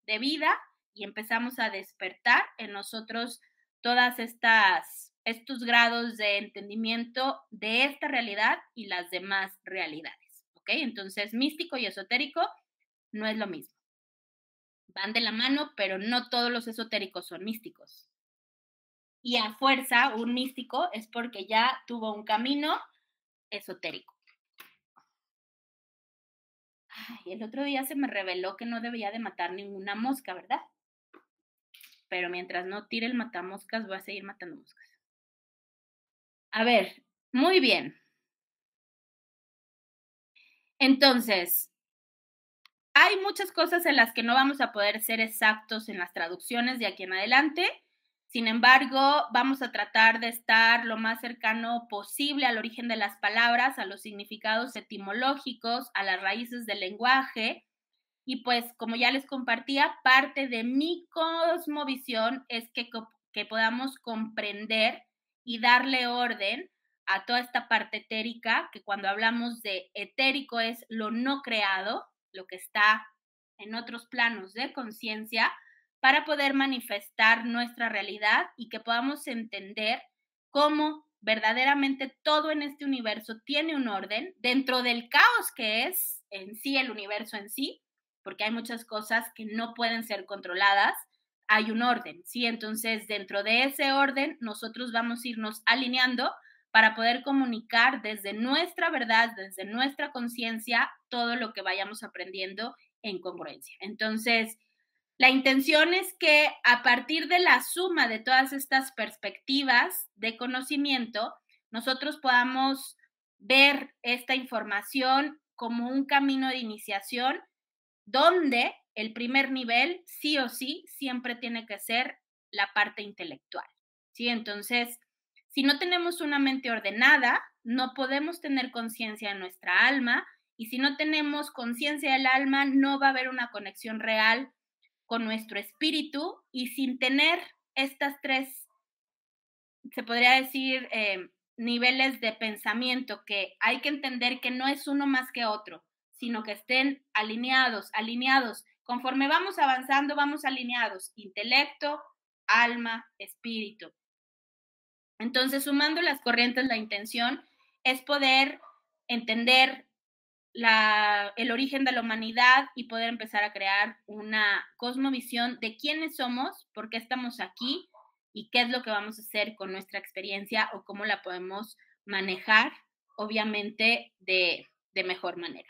de vida y empezamos a despertar en nosotros todas estos grados de entendimiento de esta realidad y las demás realidades, ¿ok? Entonces, místico y esotérico no es lo mismo. Van de la mano, pero no todos los esotéricos son místicos. Y a fuerza, un místico es porque ya tuvo un camino esotérico. Ay, el otro día se me reveló que no debía de matar ninguna mosca, ¿verdad? Pero mientras no tire el matamoscas, voy a seguir matando moscas. A ver, muy bien. Entonces, hay muchas cosas en las que no vamos a poder ser exactos en las traducciones de aquí en adelante. Sin embargo, vamos a tratar de estar lo más cercano posible al origen de las palabras, a los significados etimológicos, a las raíces del lenguaje. Y pues, como ya les compartía, parte de mi cosmovisión es que podamos comprender y darle orden a toda esta parte etérica, que cuando hablamos de etérico es lo no creado, lo que está en otros planos de conciencia, para poder manifestar nuestra realidad y que podamos entender cómo verdaderamente todo en este universo tiene un orden dentro del caos que es en sí el universo en sí, porque hay muchas cosas que no pueden ser controladas, hay un orden, ¿sí? Entonces, dentro de ese orden, nosotros vamos a irnos alineando para poder comunicar desde nuestra verdad, desde nuestra conciencia, todo lo que vayamos aprendiendo en congruencia. Entonces, la intención es que a partir de la suma de todas estas perspectivas de conocimiento, nosotros podamos ver esta información como un camino de iniciación donde el primer nivel, sí o sí, siempre tiene que ser la parte intelectual, ¿sí? Entonces, si no tenemos una mente ordenada, no podemos tener conciencia de nuestra alma, y si no tenemos conciencia del alma, no va a haber una conexión real con nuestro espíritu, y sin tener estas tres, se podría decir, niveles de pensamiento, que hay que entender que no es uno más que otro, sino que estén alineados, alineados. Conforme vamos avanzando, vamos alineados, intelecto, alma, espíritu. Entonces, sumando las corrientes, la intención es poder entender el origen de la humanidad y poder empezar a crear una cosmovisión de quiénes somos, por qué estamos aquí y qué es lo que vamos a hacer con nuestra experiencia o cómo la podemos manejar, obviamente, de mejor manera.